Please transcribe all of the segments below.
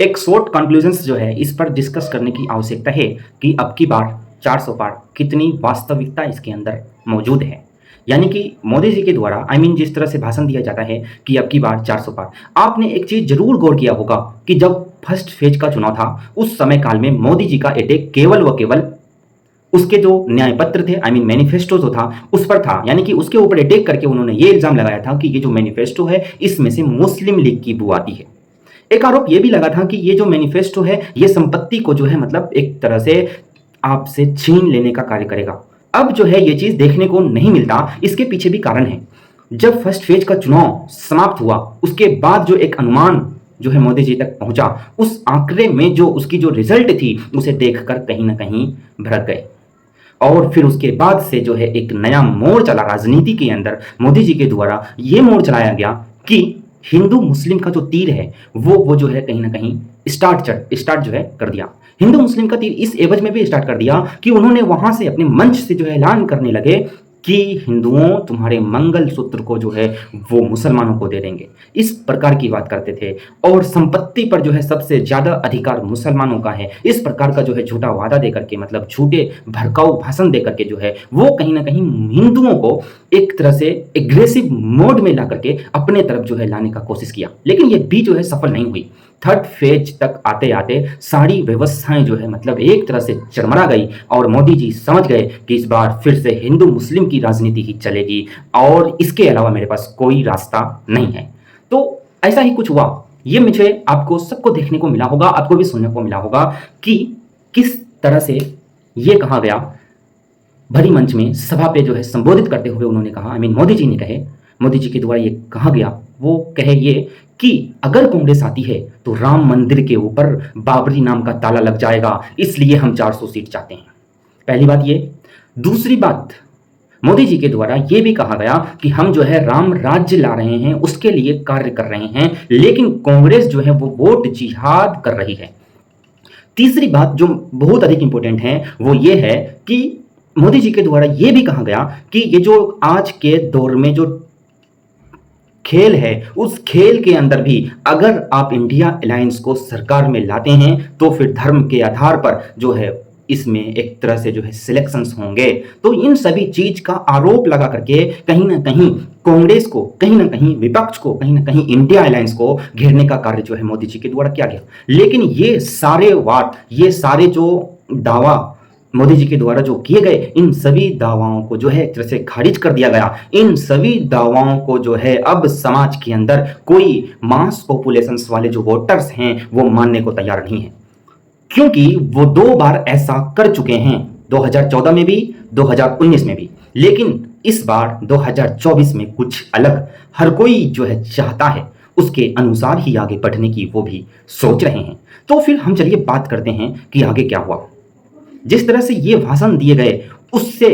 एक short conclusions जो है इस पर डिस्कस करने की आवश्यकता है कि अब की बार 400 पार कितनी वास्तविकता इसके अंदर मौजूद है। यानी कि मोदी जी के द्वारा जिस तरह से भाषण दिया जाता है कि अब की बार 400 पार, आपने एक चीज जरूर गौर किया होगा कि जब फर्स्ट फेज का चुनाव था उस समय काल में मोदी जी का अटैक केवल व केवल उसके जो न्याय पत्र थे मैनिफेस्टो जो था उस पर था। यानी कि उसके ऊपर अटैक करके उन्होंने ये इल्जाम लगाया था कि ये जो मैनिफेस्टो है इसमें से मुस्लिम लीग की बू आती है। एक आरोप यह भी लगा था कि ये जो मैनिफेस्टो है ये संपत्ति को जो है मतलब एक तरह से आपसे छीन लेने का कार्य करेगा। अब जो है ये चीज देखने को नहीं मिलता, इसके पीछे भी कारण है। जब फर्स्ट फेज का चुनाव समाप्त हुआ उसके बाद जो एक अनुमान जो है मोदी जी तक पहुंचा, उस आंकड़े में जो उसकी जो रिजल्ट थी उसे देखकर कहीं ना कहीं भड़क गए। और फिर उसके बाद से जो है एक नया मोड़ चला राजनीति के अंदर। मोदी जी के द्वारा ये मोड़ चलाया गया कि हिंदू मुस्लिम का जो तीर है वो जो है कहीं ना कहीं स्टार्ट जो है कर दिया। हिंदू मुस्लिम का तीर इस एवज में भी स्टार्ट कर दिया कि उन्होंने वहां से अपने मंच से जो है ऐलान करने लगे कि हिंदुओं तुम्हारे मंगल सूत्र को जो है वो मुसलमानों को दे देंगे, इस प्रकार की बात करते थे। और संपत्ति पर जो है सबसे ज्यादा अधिकार मुसलमानों का है, इस प्रकार का जो है झूठा वादा देकर के मतलब झूठे भड़काऊ भाषण देकर के जो है वो कहीं ना कहीं हिंदुओं को एक तरह से एग्रेसिव मोड में ला करके अपने तरफ जो है लाने का कोशिश किया, लेकिन ये भी जो है सफल नहीं हुई। थर्ड फेज तक आते आते सारी व्यवस्थाएं जो है मतलब एक तरह से चरमरा गई और मोदी जी समझ गए कि इस बार फिर से हिंदू मुस्लिम की राजनीति ही चलेगी और इसके अलावा मेरे पास कोई रास्ता नहीं है। तो ऐसा ही कुछ हुआ। ये मुझे आपको सबको देखने को मिला होगा, आपको भी सुनने को मिला होगा कि किस तरह से ये कहा गया भरी मंच में सभा पे जो है संबोधित करते हुए उन्होंने कहा, मोदी जी ने कहे, मोदी जी के द्वारा ये कहा गया, वो कहे ये कि अगर कांग्रेस आती है तो राम मंदिर के ऊपर बाबरी नाम का ताला लग जाएगा, इसलिए हम 400 सीट चाहते हैं। पहली बात ये। दूसरी बात, मोदी जी के द्वारा यह भी कहा गया कि हम जो है राम राज्य ला रहे हैं, उसके लिए कार्य कर रहे हैं, लेकिन कांग्रेस जो है वो वोट जिहाद कर रही है। तीसरी बात जो बहुत अधिक इंपॉर्टेंट है वो ये है कि मोदी जी के द्वारा यह भी कहा गया कि ये जो आज के दौर में जो खेल है उस खेल के अंदर भी अगर आप इंडिया अलायंस को सरकार में लाते हैं तो फिर धर्म के आधार पर जो है इसमें एक तरह से जो है सिलेक्शंस होंगे। तो इन सभी चीज का आरोप लगा करके कहीं ना कहीं कांग्रेस को, कहीं ना कहीं विपक्ष को, कहीं ना कहीं इंडिया अलायंस को घेरने का कार्य जो है मोदी जी के द्वारा किया गया। लेकिन ये सारे जो दावा मोदी जी के द्वारा जो किए गए, इन सभी दावाओं को जो है एक तरह से खारिज कर दिया गया। इन सभी दावाओं को जो है अब समाज के अंदर कोई मास पॉपुलेशन वाले जो वोटर्स हैं वो मानने को तैयार नहीं है, क्योंकि वो 2 बार ऐसा कर चुके हैं, 2014 में भी, 2019 में भी। लेकिन इस बार 2024 में कुछ अलग हर कोई जो है चाहता है, उसके अनुसार ही आगे बढ़ने की वो भी सोच रहे हैं। तो फिर हम चलिए बात करते हैं कि आगे क्या हुआ। जिस तरह से ये भाषण दिए गए उससे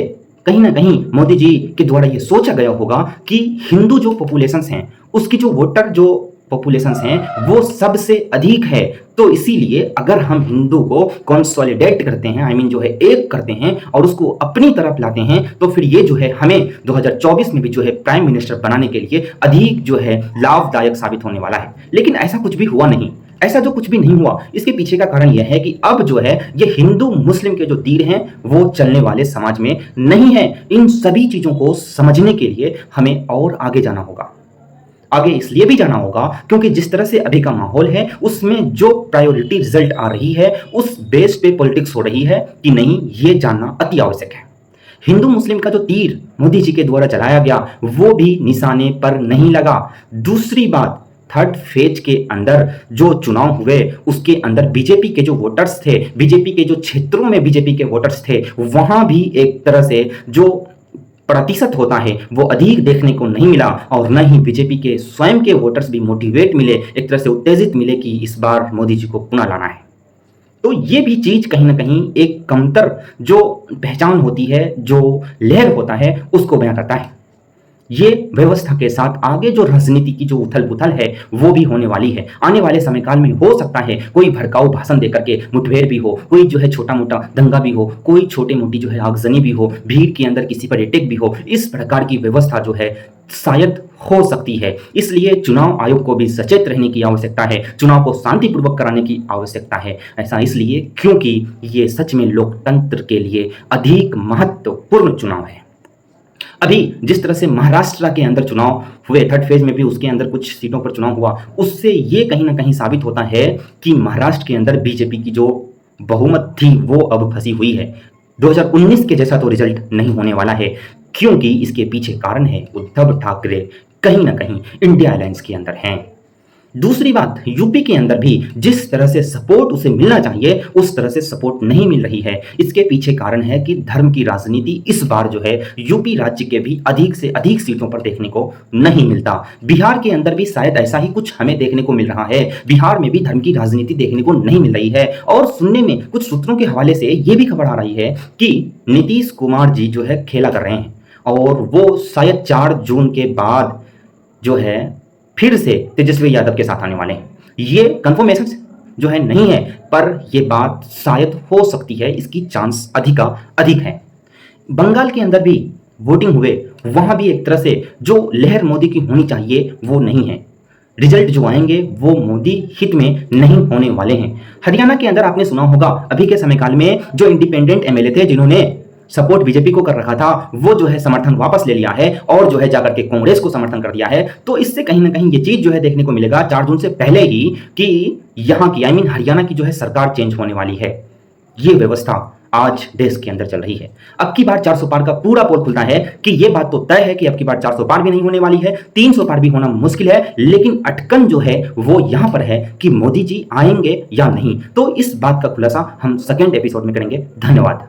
कहीं ना कहीं मोदी जी के द्वारा ये सोचा गया होगा कि हिंदू जो पॉपुलेशंस हैं उसकी जो वोटर जो पॉपुलेशंस हैं वो सबसे अधिक है, तो इसीलिए अगर हम हिंदू को कंसोलिडेट करते हैं, जो है एक करते हैं और उसको अपनी तरफ लाते हैं, तो फिर ये जो है हमें 2024 में भी जो है प्राइम मिनिस्टर बनाने के लिए अधिक जो है लाभदायक साबित होने वाला है। लेकिन ऐसा कुछ भी हुआ नहीं। ऐसा जो कुछ भी नहीं हुआ, इसके पीछे का कारण यह है कि अब जो है ये हिंदू मुस्लिम के जो तीर हैं वो चलने वाले समाज में नहीं है। इन सभी चीजों को समझने के लिए हमें और आगे जाना होगा। आगे इसलिए भी जाना होगा क्योंकि जिस तरह से अभी का माहौल है उसमें जो प्रायोरिटी रिजल्ट आ रही है उस बेस पे पॉलिटिक्स हो रही है कि नहीं, ये जानना अति आवश्यक है। हिंदू मुस्लिम का जो तीर मोदी जी के द्वारा चलाया गया वो भी निशाने पर नहीं लगा। दूसरी बात, थर्ड फेज के अंदर जो चुनाव हुए उसके अंदर बीजेपी के जो वोटर्स थे, बीजेपी के जो क्षेत्रों में बीजेपी के वोटर्स थे, वहां भी एक तरह से जो प्रतिशत होता है वो अधिक देखने को नहीं मिला और न ही बीजेपी के स्वयं के वोटर्स भी मोटिवेट मिले, एक तरह से उत्तेजित मिले कि इस बार मोदी जी को पुनः लाना है। तो ये भी चीज कहीं ना कहीं एक कमतर जो पहचान होती है, जो लहर होता है, उसको बयां करता है। ये व्यवस्था के साथ आगे जो राजनीति की जो उथल पुथल है वो भी होने वाली है। आने वाले समय काल में हो सकता है कोई भड़काऊ भाषण देकर के मुठभेड़ भी हो, कोई जो है छोटा मोटा दंगा भी हो, कोई छोटी मोटी जो है आगजनी भी हो, भीड़ के अंदर किसी पर अटैक भी हो। इस प्रकार की व्यवस्था जो है शायद हो सकती है। इसलिए चुनाव आयोग को भी सचेत रहने की आवश्यकता है, चुनाव को शांतिपूर्वक कराने की आवश्यकता है। ऐसा इसलिए क्योंकि ये सच में लोकतंत्र के लिए अधिक महत्वपूर्ण चुनाव है। अभी जिस तरह से महाराष्ट्र के अंदर चुनाव हुए, थर्ड फेज में भी उसके अंदर कुछ सीटों पर चुनाव हुआ, उससे ये कहीं ना कहीं साबित होता है कि महाराष्ट्र के अंदर बीजेपी की जो बहुमत थी वो अब फंसी हुई है। 2019 के जैसा तो रिजल्ट नहीं होने वाला है, क्योंकि इसके पीछे कारण है उद्धव ठाकरे कहीं ना कहीं इंडिया अलायंस के अंदर हैं। दूसरी बात, यूपी के अंदर भी जिस तरह से सपोर्ट उसे मिलना चाहिए उस तरह से सपोर्ट नहीं मिल रही है। इसके पीछे कारण है कि धर्म की राजनीति इस बार जो है यूपी राज्य के भी अधिक से अधिक सीटों पर देखने को नहीं मिलता। बिहार के अंदर भी शायद ऐसा ही कुछ हमें देखने को मिल रहा है। बिहार में भी धर्म की राजनीति देखने को नहीं मिल रही है। और सुनने में कुछ सूत्रों के हवाले से यह भी खबर आ रही है कि नीतीश कुमार जी जो है खेला कर रहे हैं और वो शायद 4 जून के बाद जो है फिर से तेजस्वी यादव के साथ आने वाले हैं। ये कंफर्मेशन जो है नहीं है, पर यह बात शायद हो सकती है, इसकी चांस अधिक है। बंगाल के अंदर भी वोटिंग हुए, वहां भी एक तरह से जो लहर मोदी की होनी चाहिए वो नहीं है। रिजल्ट जो आएंगे वो मोदी हित में नहीं होने वाले हैं। हरियाणा के अंदर आपने सुना होगा अभी के समय काल में जो इंडिपेंडेंट एमएलए थे जिन्होंने सपोर्ट बीजेपी को कर रखा था, वो जो है समर्थन वापस ले लिया है और जो है जाकर के कांग्रेस को समर्थन कर दिया है। तो इससे कहीं ना कहीं ये चीज जो है देखने को मिलेगा 4 जून से पहले ही कि यहां की हरियाणा की जो है सरकार चेंज होने वाली है। ये व्यवस्था आज देश के अंदर चल रही है। अब की बार 400 पार का पूरा पोल खुलता है कि यह बात तो तय है कि अब की बार 400 पार भी नहीं होने वाली है, 300 पार भी होना मुश्किल है। लेकिन अटकन जो है वो यहां पर है कि मोदी जी आएंगे या नहीं। तो इस बात का खुलासा हम सेकेंड एपिसोड में करेंगे। धन्यवाद।